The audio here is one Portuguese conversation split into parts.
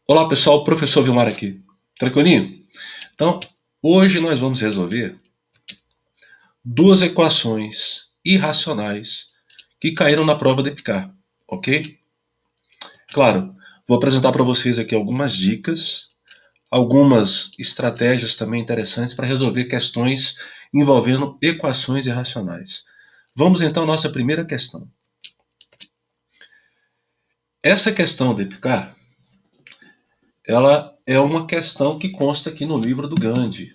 Olá pessoal, professor Vilmar aqui. Tranquilinho? Então, hoje nós vamos resolver duas equações irracionais que caíram na prova de Picard, ok? Claro, vou apresentar para vocês aqui algumas dicas, algumas estratégias também interessantes para resolver questões envolvendo equações irracionais. Vamos então à nossa primeira questão. Essa questão de Picard, ela é uma questão que consta aqui no livro do Gandhi.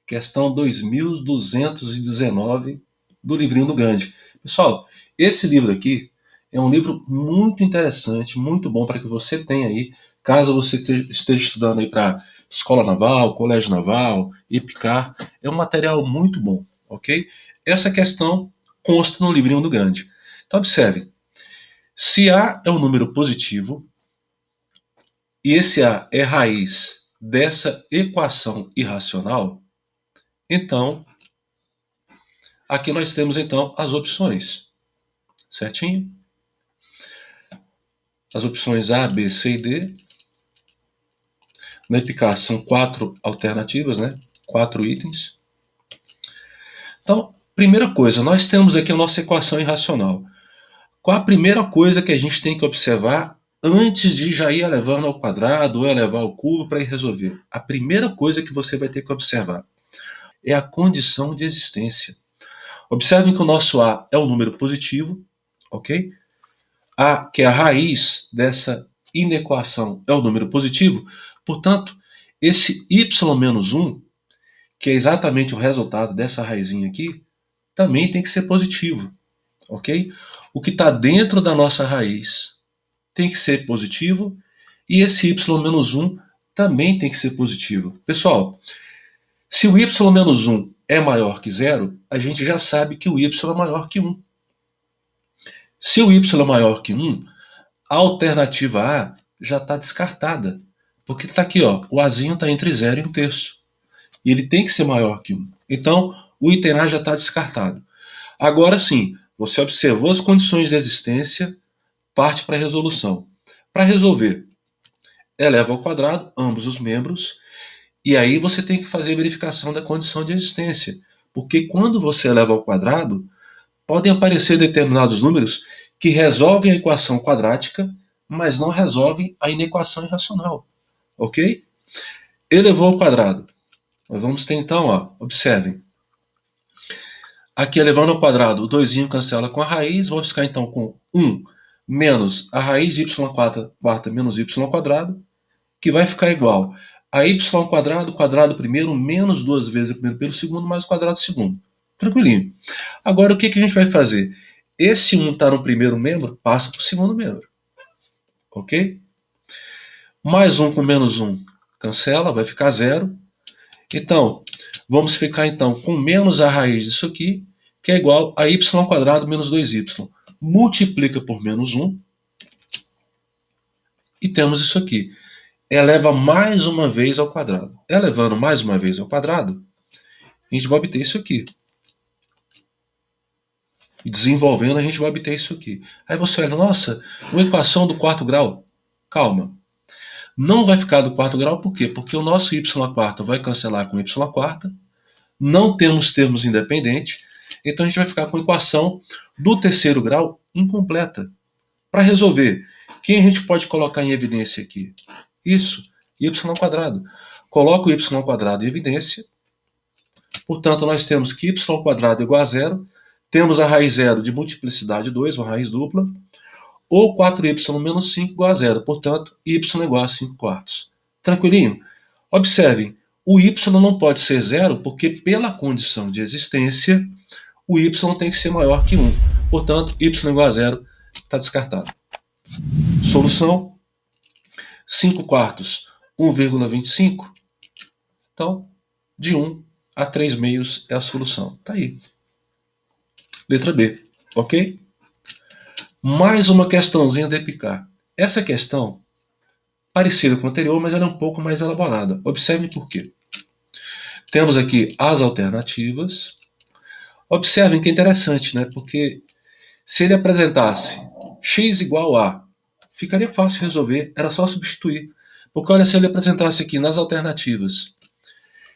Questão 2219 do livrinho do Gandhi. Pessoal, esse livro aqui é um livro muito interessante, muito bom para que você tenha aí, caso você esteja estudando aí para escola naval, colégio naval, EPICAR, é um material muito bom, ok? Essa questão consta no livrinho do Gandhi. Então observe, se A é um número positivo e esse A é raiz dessa equação irracional, então aqui nós temos então as opções, certinho? As opções A, B, C e D. Na eficácia são 4 alternativas, né? 4 itens. Então, primeira coisa, nós temos aqui a nossa equação irracional. Qual a primeira coisa que a gente tem que observar antes de já ir elevando ao quadrado ou elevar ao cubo para ir resolver? A primeira coisa que você vai ter que observar é a condição de existência. Observem que o nosso A é um número positivo, ok? A, que é a raiz dessa inequação, é o número positivo, portanto, esse y menos 1, que é exatamente o resultado dessa raizinha aqui, também tem que ser positivo, ok? O que está dentro da nossa raiz tem que ser positivo e esse y menos 1 também tem que ser positivo. Pessoal, se o y menos 1 é maior que zero, a gente já sabe que o y é maior que 1. Se o y é maior que 1, a alternativa A já está descartada, porque está aqui, ó, o Azinho está entre 0 e 1/3. E ele tem que ser maior que 1. Então, o item A já está descartado. Agora sim, você observou as condições de existência, parte para a resolução. Para resolver, eleva ao quadrado ambos os membros, e aí você tem que fazer a verificação da condição de existência. Porque quando você eleva ao quadrado, podem aparecer determinados números que resolvem a equação quadrática, mas não resolvem a inequação irracional. Ok? Elevou ao quadrado. Nós vamos ter então, ó, observem. Aqui elevando ao quadrado, o 2 cancela com a raiz, vamos ficar então com 1 menos a raiz de y quarta menos y quadrado, que vai ficar igual a y quadrado primeiro, menos 2 vezes o primeiro pelo segundo, mais o quadrado segundo. Tranquilinho. Agora, o que a gente vai fazer? Esse 1 está no primeiro membro, passa para o segundo membro. Ok? Mais 1 com menos 1 cancela, vai ficar 0. Então, vamos ficar então com menos a raiz disso aqui, que é igual a y quadrado menos 2y. Multiplica por menos 1 e temos isso aqui. Eleva mais uma vez ao quadrado. Elevando mais uma vez ao quadrado, a gente vai obter isso aqui. E desenvolvendo, a gente vai obter isso aqui. Aí você olha, nossa, uma equação do quarto grau. Calma. Não vai ficar do quarto grau, por quê? Porque o nosso y quarta vai cancelar com y quarta. Não temos termos independentes. Então a gente vai ficar com a equação do terceiro grau incompleta. Para resolver, quem a gente pode colocar em evidência aqui? Isso, y quadrado. Coloca o y quadrado em evidência. Portanto, nós temos que y quadrado é igual a zero. Temos a raiz zero de multiplicidade 2, uma raiz dupla. Ou 4y menos 5 igual a zero. Portanto, y é igual a 5 quartos. Tranquilinho? Observem, o y não pode ser zero porque pela condição de existência, o y tem que ser maior que 1. Portanto, y igual a zero está descartado. Solução: 5 quartos, 1,25. Então, de 1 a 3 meios é a solução. Está aí. Letra B, ok? Mais uma questãozinha de Picard. Essa questão, parecida com a anterior, mas ela é um pouco mais elaborada. Observe por quê. Temos aqui as alternativas. Observem que é interessante, né? Porque se ele apresentasse x igual a, ficaria fácil resolver, era só substituir. Porque olha, se ele apresentasse aqui nas alternativas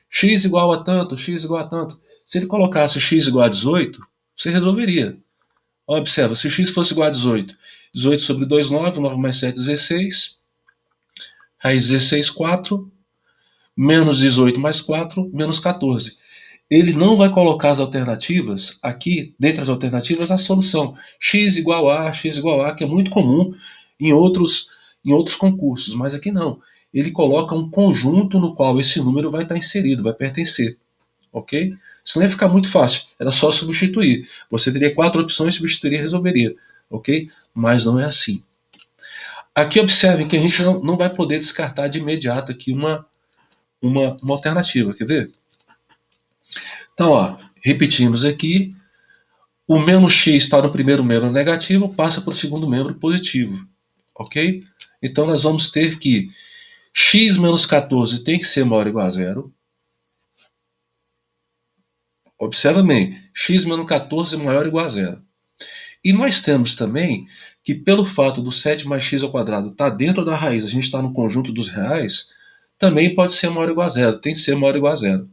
x igual a tanto, x igual a tanto, se ele colocasse x igual a 18, você resolveria. Observa, se x fosse igual a 18, 18 sobre 2, 9, 9 mais 7, 16, raiz 16, 4, menos 18 mais 4, menos 14. Ele não vai colocar as alternativas aqui, dentre as alternativas, a solução x igual a, que é muito comum em outros concursos, mas aqui não. Ele coloca um conjunto no qual esse número vai estar inserido, vai pertencer, ok? Senão ia ficar muito fácil, era só substituir. Você teria 4 opções, substituiria e resolveria, ok? Mas não é assim. Aqui observem que a gente não vai poder descartar de imediato aqui uma alternativa, quer ver? Então, ó, repetimos aqui, o menos x está no primeiro membro negativo, passa para o segundo membro positivo, ok? Então, nós vamos ter que x menos 14 tem que ser maior ou igual a zero. Observa bem, x menos 14 é maior ou igual a zero. E nós temos também que, pelo fato do 7 mais x ao quadrado estar dentro da raiz, a gente está no conjunto dos reais, também pode ser maior ou igual a zero, tem que ser maior ou igual a zero.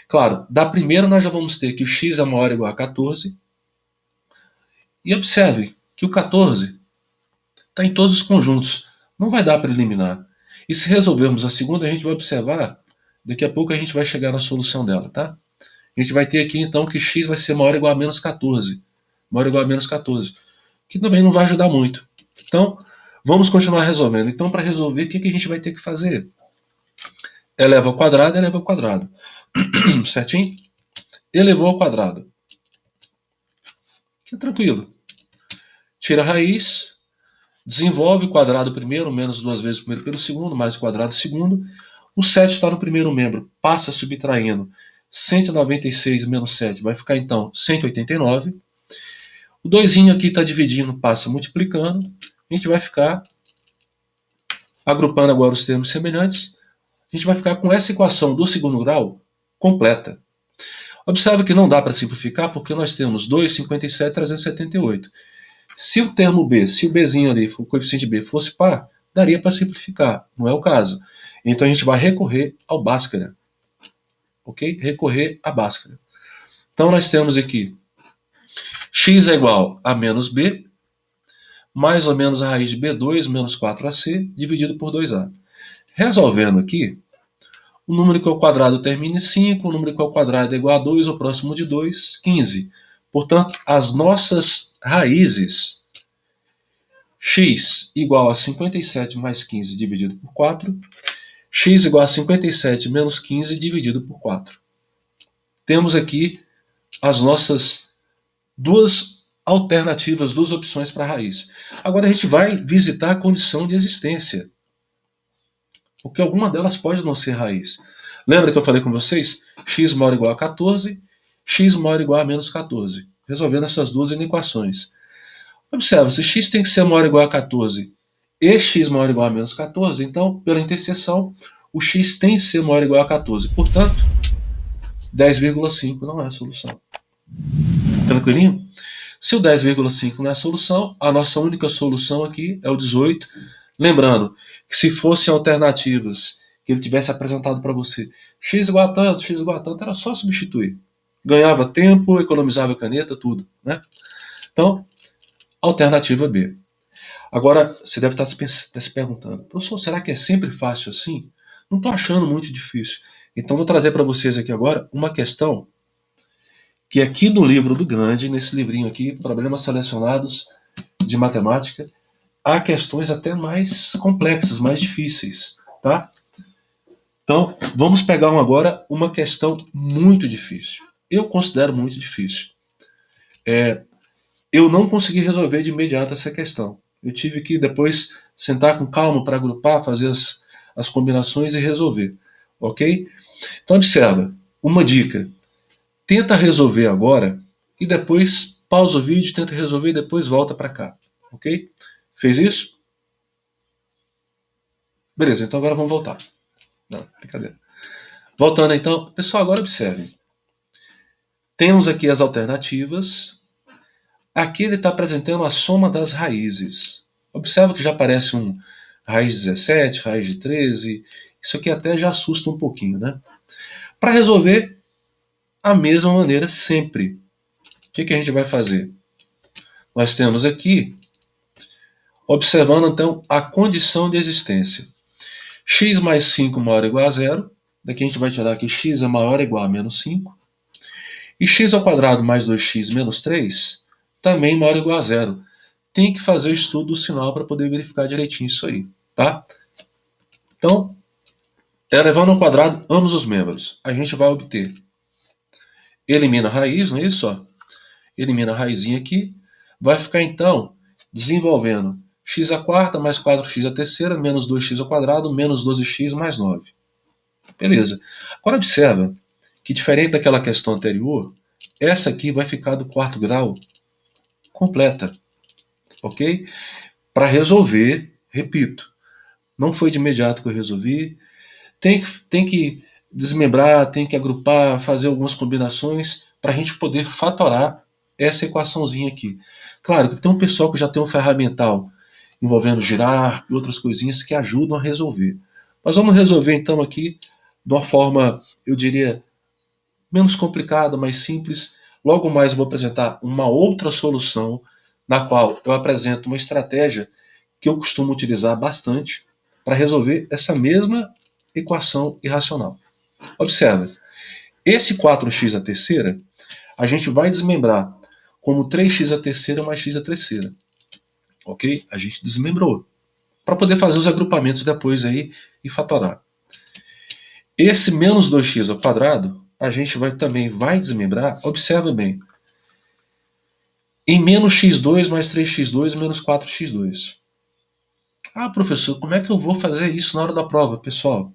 Claro, da primeira nós já vamos ter que o x é maior ou igual a 14. E observe que o 14 está em todos os conjuntos. Não vai dar para eliminar. E se resolvermos a segunda, a gente vai observar, daqui a pouco a gente vai chegar na solução dela, tá? A gente vai ter aqui então que x vai ser maior ou igual a menos 14. Maior ou igual a menos 14. Que também não vai ajudar muito. Então, vamos continuar resolvendo. Então, para resolver, o que a gente vai ter que fazer? Eleva ao quadrado, eleva ao quadrado. Certinho? Elevou ao quadrado. Que tranquilo. Tira a raiz, desenvolve o quadrado primeiro, menos 2 vezes o primeiro pelo segundo, mais o quadrado segundo. O 7 está no primeiro membro, passa subtraindo 196 menos 7, vai ficar então 189. O 2 aqui está dividindo, passa multiplicando. A gente vai ficar agrupando agora os termos semelhantes. A gente vai ficar com essa equação do segundo grau completa. Observe que não dá para simplificar porque nós temos 2, 57, 378. Se o termo B, se o Bzinho ali, o coeficiente B fosse par, daria para simplificar. Não é o caso. Então a gente vai recorrer ao Bhaskara. Ok? Recorrer a Bhaskara. Então nós temos aqui x é igual a menos B, mais ou menos a raiz de B2 menos 4AC, dividido por 2A. Resolvendo aqui, o número que é ao quadrado termina em 5, o número que é ao quadrado é igual a 2, ou próximo de 2, 15. Portanto, as nossas raízes, x igual a 57 mais 15 dividido por 4, x igual a 57 menos 15 dividido por 4. Temos aqui as nossas duas alternativas, duas opções para a raiz. Agora a gente vai visitar a condição de existência, porque alguma delas pode não ser raiz. Lembra que eu falei com vocês? X maior ou igual a 14, x maior ou igual a menos 14. Resolvendo essas duas equações. Observa, se x tem que ser maior ou igual a 14 e x maior ou igual a menos 14, então, pela interseção, o x tem que ser maior ou igual a 14. Portanto, 10,5 não é a solução. Tranquilinho? Se o 10,5 não é a solução, a nossa única solução aqui é o 18. Lembrando que se fossem alternativas que ele tivesse apresentado para você, x igual a tanto, x igual a tanto, era só substituir. Ganhava tempo, economizava caneta, tudo, né? Então, alternativa B. Agora, você deve estar se perguntando, professor, será que é sempre fácil assim? Não estou achando muito difícil. Então, vou trazer para vocês aqui agora uma questão que aqui no livro do Gandhi, nesse livrinho aqui, Problemas Selecionados de Matemática, há questões até mais complexas, mais difíceis, tá? Então, vamos pegar agora uma questão muito difícil. Eu considero muito difícil. Eu não consegui resolver de imediato essa questão. Eu tive que depois sentar com calma para agrupar, fazer as combinações e resolver. Ok? Então, observa. Uma dica. Tenta resolver agora e depois pausa o vídeo, tenta resolver e depois volta para cá. Ok? Fez isso? Beleza, então agora vamos voltar. Não, brincadeira. Voltando então, pessoal, agora observe. Temos aqui as alternativas. Aqui ele está apresentando a soma das raízes. Observa que já aparece raiz de 17, raiz de 13. Isso aqui até já assusta um pouquinho, né? Para resolver, a mesma maneira sempre. O que a gente vai fazer? Nós temos aqui, observando então a condição de existência. X mais 5 maior ou igual a zero. Daqui a gente vai tirar que x é maior ou igual a menos 5. E x ao quadrado mais 2x menos 3 também maior ou igual a zero. Tem que fazer o estudo do sinal para poder verificar direitinho isso aí, tá? Então, elevando ao quadrado ambos os membros, a gente vai obter. Elimina a raiz, não é isso? Ó? Elimina a raizinha aqui. Vai ficar, então, desenvolvendo x à quarta mais 4x à terceira, menos 2x ao quadrado, menos 12x mais 9. Beleza. Agora observa que, diferente daquela questão anterior, essa aqui vai ficar do quarto grau completa. Ok? Para resolver, repito, não foi de imediato que eu resolvi. Tem que desmembrar, tem que agrupar, fazer algumas combinações para a gente poder fatorar essa equaçãozinha aqui. Claro que tem um pessoal que já tem um ferramental envolvendo girar e outras coisinhas que ajudam a resolver. Mas vamos resolver então aqui de uma forma, eu diria, menos complicada, mais simples. Logo mais eu vou apresentar uma outra solução, na qual eu apresento uma estratégia que eu costumo utilizar bastante para resolver essa mesma equação irracional. Observe, esse 4x à terceira, a gente vai desmembrar como 3x à terceira mais x à terceira. Ok? A gente desmembrou. Para poder fazer os agrupamentos depois aí e fatorar. Esse menos 2x ao quadrado, a gente também vai desmembrar, observe bem, em menos x2 mais 3x2 menos 4x2. Ah, professor, como é que eu vou fazer isso na hora da prova? Pessoal,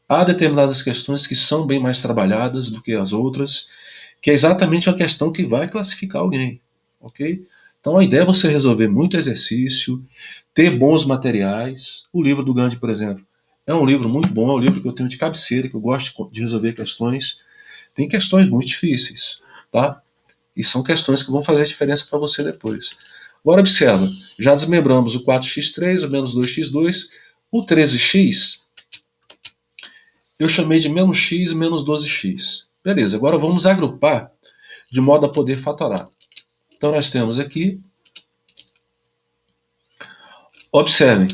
há determinadas questões que são bem mais trabalhadas do que as outras, que é exatamente a questão que vai classificar alguém, ok? Então a ideia é você resolver muito exercício, ter bons materiais. O livro do Gandhi, por exemplo, é um livro muito bom, é um livro que eu tenho de cabeceira, que eu gosto de resolver questões. Tem questões muito difíceis, tá? E são questões que vão fazer diferença para você depois. Agora observa, já desmembramos o 4x3, o menos 2x2, o 13x, eu chamei de menos x e menos 12x. Beleza, agora vamos agrupar de modo a poder fatorar. Então nós temos aqui, observem,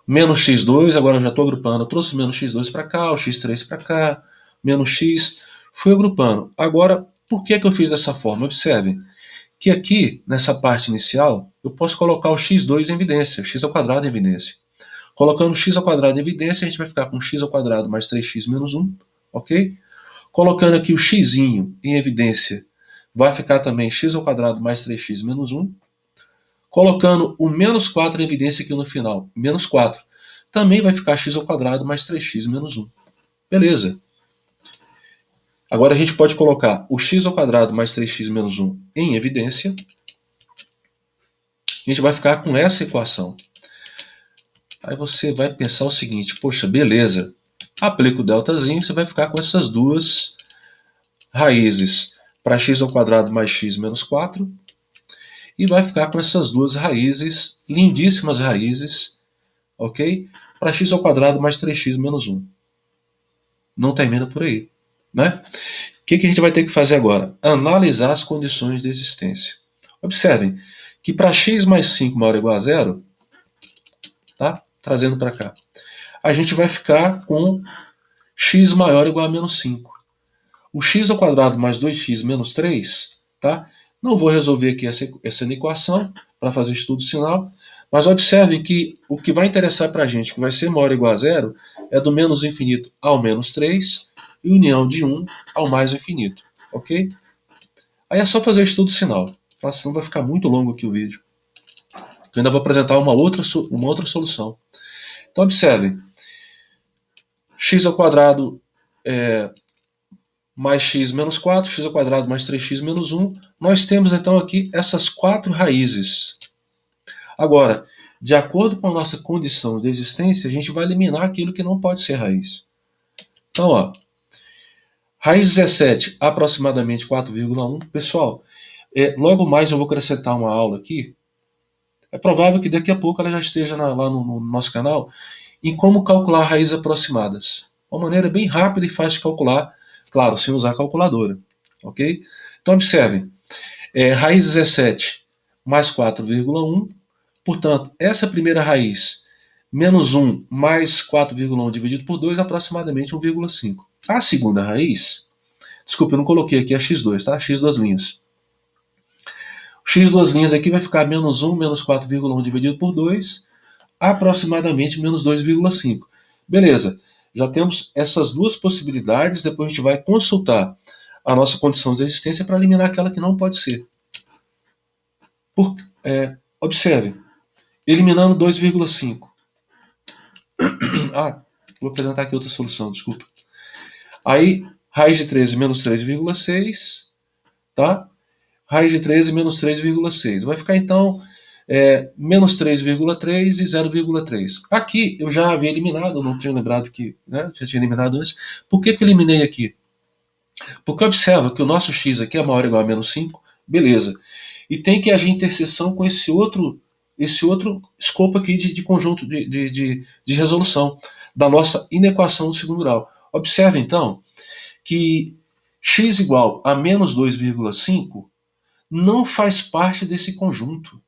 menos x2, agora eu já estou agrupando, eu trouxe menos x2 para cá, o x3 para cá, menos x, fui agrupando. Agora, por que eu fiz dessa forma? Observem que aqui, nessa parte inicial, eu posso colocar o x2 em evidência, o x ao quadrado em evidência. Colocando x ao quadrado em evidência, a gente vai ficar com x ao quadrado mais 3x menos 1, ok? Colocando aqui o x em evidência, vai ficar também x ao quadrado mais 3x menos 1. Colocando o menos 4 em evidência aqui no final, menos 4, também vai ficar x ao quadrado mais 3x menos 1. Beleza. Agora a gente pode colocar o x ao quadrado mais 3x menos 1 em evidência. A gente vai ficar com essa equação. Aí você vai pensar o seguinte, poxa, beleza. Aplica o deltazinho, você vai ficar com essas duas raízes para x ao quadrado mais x menos 4. E vai ficar com essas duas raízes, lindíssimas raízes, ok? Para x ao quadrado mais 3x menos 1. Não termina por aí, né? O que a gente vai ter que fazer agora? Analisar as condições de existência. Observem que para x mais 5 maior ou igual a zero, tá? Trazendo para cá, a gente vai ficar com x maior ou igual a menos 5. O x ao quadrado mais 2x menos 3, tá? Não vou resolver aqui essa equação para fazer estudo sinal, mas observem que o que vai interessar para a gente, que vai ser maior ou igual a zero, é do menos infinito ao menos 3 e união de 1 ao mais infinito, ok? Aí é só fazer o estudo sinal, senão vai ficar muito longo aqui o vídeo. Eu ainda vou apresentar uma outra solução. Então observem, x ao quadrado mais x menos 4, x ao quadrado mais 3x menos 1. Nós temos então aqui essas quatro raízes. Agora, de acordo com a nossa condição de existência, a gente vai eliminar aquilo que não pode ser raiz. Então, ó, raiz 17, aproximadamente 4,1. Pessoal, logo mais eu vou acrescentar uma aula aqui É provável que daqui a pouco ela já esteja lá no nosso canal em como calcular raízes aproximadas. Uma maneira bem rápida e fácil de calcular, claro, sem usar a calculadora. Ok? Então observem, raiz 17 mais 4,1, portanto, essa primeira raiz, menos 1 mais 4,1 dividido por 2, aproximadamente 1,5. A segunda raiz, desculpa, eu não coloquei aqui a x2, tá? X duas linhas. O x duas linhas aqui vai ficar menos 1 menos 4,1 dividido por 2, aproximadamente menos 2,5. Beleza, já temos essas duas possibilidades, depois a gente vai consultar a nossa condição de existência para eliminar aquela que não pode ser. Observe, eliminando 2,5. Vou apresentar aqui outra solução, desculpa. Aí, raiz de 13 menos 3,6, tá? Raiz de 13 menos 3,6. Vai ficar, então, menos 3,3 e 0,3. Aqui eu já havia eliminado, não tinha lembrado que, né, já tinha eliminado antes. Por que eliminei aqui? Porque observa que o nosso x aqui é maior ou igual a menos 5, beleza. E tem que agir interseção com esse outro escopo aqui de conjunto de resolução da nossa inequação do segundo grau. Observe, então, que x igual a menos 2,5 não faz parte desse conjunto,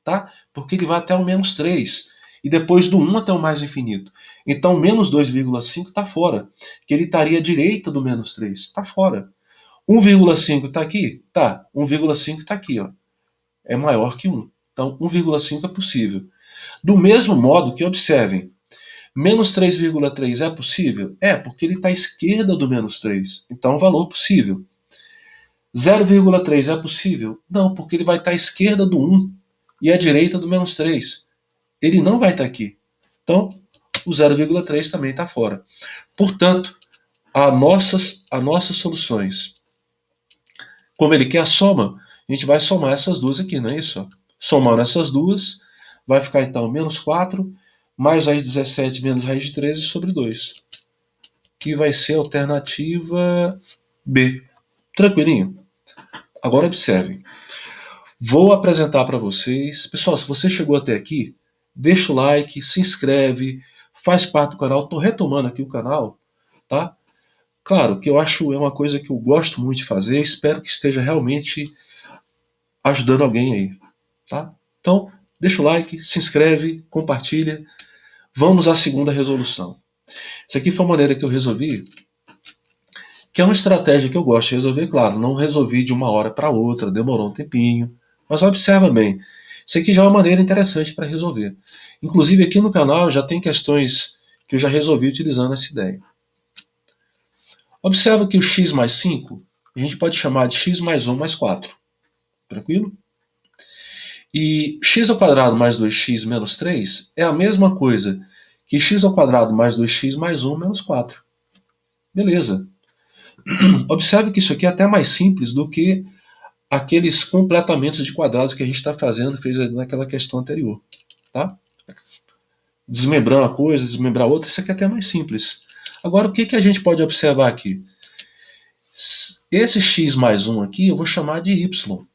tá? Porque ele vai até o menos 3, e depois do 1 até o mais infinito. Então, menos 2,5 está fora, que ele estaria à direita do menos 3, está fora. 1,5 está aqui? Tá, 1,5 está aqui, ó. É maior que 1. Então, 1,5 é possível. Do mesmo modo que, observem, menos 3,3 é possível? É, porque ele está à esquerda do menos 3. Então, valor possível. 0,3 é possível? Não, porque ele vai estar à esquerda do 1 e à direita do menos 3. Ele não vai estar aqui. Então, o 0,3 também está fora. Portanto, as nossas soluções, como ele quer a soma, a gente vai somar essas duas aqui, não é isso? Somando essas duas, vai ficar então menos 4, mais raiz de 17 menos raiz de 13 sobre 2. Que vai ser a alternativa B. Tranquilinho? Agora observem. Vou apresentar para vocês. Pessoal, se você chegou até aqui, deixa o like, se inscreve, faz parte do canal. Estou retomando aqui o canal, tá? Claro que eu acho é uma coisa que eu gosto muito de fazer. Espero que esteja realmente ajudando alguém aí, tá? Então, deixa o like, se inscreve, compartilha. Vamos à segunda resolução. Isso aqui foi uma maneira que eu resolvi, que é uma estratégia que eu gosto de resolver. Claro, não resolvi de uma hora para outra, demorou um tempinho. Mas observa bem, isso aqui já é uma maneira interessante para resolver. Inclusive aqui no canal já tem questões que eu já resolvi utilizando essa ideia. Observa que o x mais 5, a gente pode chamar de x mais 1 mais 4. Tranquilo? E x ao quadrado mais 2x menos 3 é a mesma coisa que x ao quadrado mais 2x mais 1 menos 4. Beleza. Observe que isso aqui é até mais simples do que aqueles completamentos de quadrados que a gente está fazendo, fez naquela questão anterior. Tá? Desmembrar uma coisa, desmembrar outra, isso aqui é até mais simples. Agora, o que a gente pode observar aqui? Esse x mais 1 aqui eu vou chamar de y.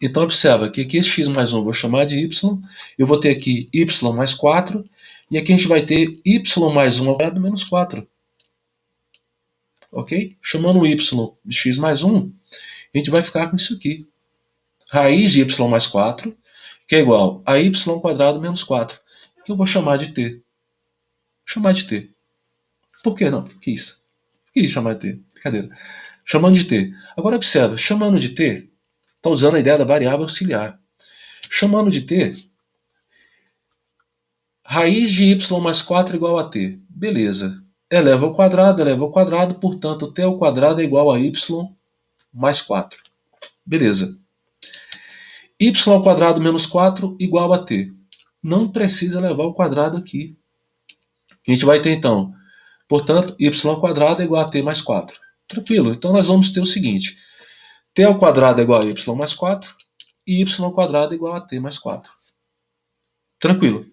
Então, observa que aqui esse x mais 1 eu vou chamar de y, eu vou ter aqui y mais 4, e aqui a gente vai ter y mais 1 ao quadrado menos 4. Ok? Chamando o y de x mais 1, a gente vai ficar com isso aqui. Raiz de y mais 4, que é igual a y ao quadrado menos 4, que eu vou chamar de t. Vou chamar de t. Por que não? Por que isso? Por que chamar de t? Brincadeira. Chamando de t. Agora observa, chamando de t, está usando a ideia da variável auxiliar. Chamando de t, raiz de y mais 4 é igual a t. Beleza. Eleva ao quadrado, portanto, t ao quadrado é igual a y mais 4. Beleza. Y ao quadrado menos 4 igual a t. Não precisa levar ao quadrado aqui. A gente vai ter, então, portanto, y ao quadrado é igual a t mais 4. Tranquilo? Então, nós vamos ter o seguinte. T ao quadrado é igual a y mais 4 e y ao quadrado é igual a t mais 4. Tranquilo?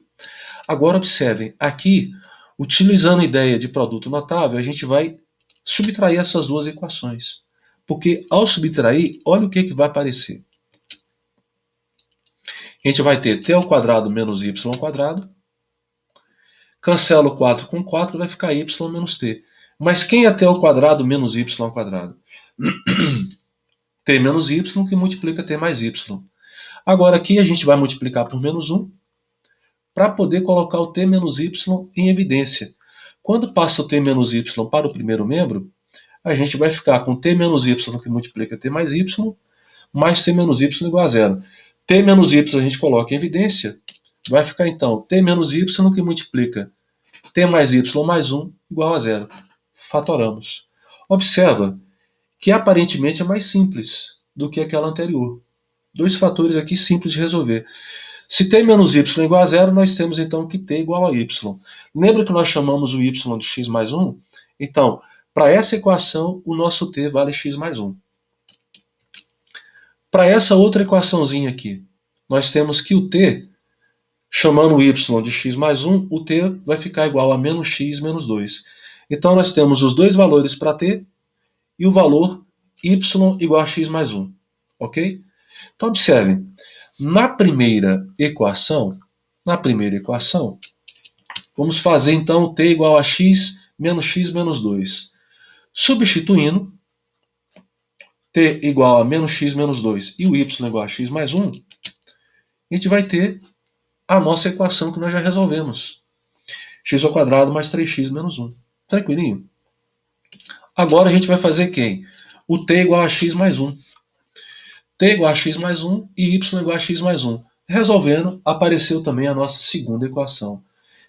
Agora, observem. Aqui, utilizando a ideia de produto notável, a gente vai subtrair essas duas equações. Porque, ao subtrair, olha o que vai aparecer. A gente vai ter t ao quadrado menos y ao quadrado. Cancela o 4 com 4, vai ficar y menos t. Mas quem é t ao quadrado menos y ao quadrado? T menos y que multiplica t mais y. Agora aqui a gente vai multiplicar por menos 1 para poder colocar o t menos y em evidência. Quando passa o t menos y para o primeiro membro, a gente vai ficar com t menos y que multiplica t mais y, mais t menos y igual a zero. T menos y a gente coloca em evidência, vai ficar então t menos y que multiplica t mais y mais 1 igual a zero. Fatoramos. Observa que aparentemente é mais simples do que aquela anterior. Dois fatores aqui simples de resolver. Se t menos y é igual a zero, nós temos então que t é igual a y. Lembra que nós chamamos o y de x mais 1? Então, para essa equação, o nosso t vale x mais 1. Para essa outra equaçãozinha aqui, nós temos que o t, chamando o y de x mais 1, o t vai ficar igual a menos x menos 2. Então, nós temos os dois valores para t e o valor y igual a x mais 1. Ok? Então, observem. Na primeira equação, vamos fazer então t igual a x menos 2. Substituindo t igual a menos x menos 2 e o y igual a x mais 1, a gente vai ter a nossa equação que nós já resolvemos. X ao quadrado mais 3x menos 1. Tranquilinho? Agora a gente vai fazer quem? O t igual a x mais 1. T igual a x mais 1 e y igual a x mais 1. Resolvendo, apareceu também a nossa segunda equação.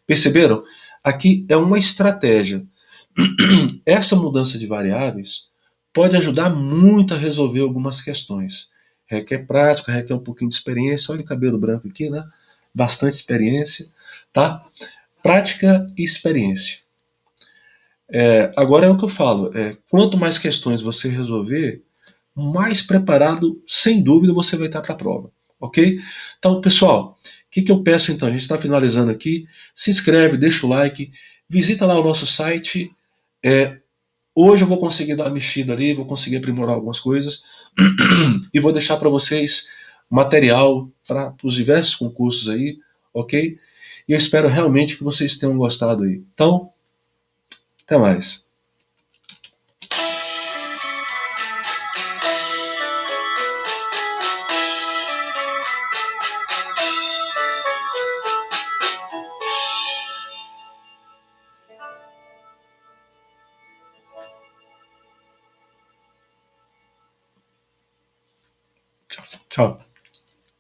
Perceberam? Aqui é uma estratégia. Essa mudança de variáveis pode ajudar muito a resolver algumas questões. Requer prática, requer um pouquinho de experiência. Olha o cabelo branco aqui, né? Bastante experiência, tá? Prática e experiência. Agora é o que eu falo. Quanto mais questões você resolver, mais preparado, sem dúvida, você vai estar para a prova. Ok? Então, pessoal, o que eu peço então? A gente está finalizando aqui. Se inscreve, deixa o like, visita lá o nosso site. Hoje eu vou conseguir dar uma mexida ali, vou conseguir aprimorar algumas coisas e vou deixar para vocês material para os diversos concursos aí, ok? E eu espero realmente que vocês tenham gostado aí. Então, até mais.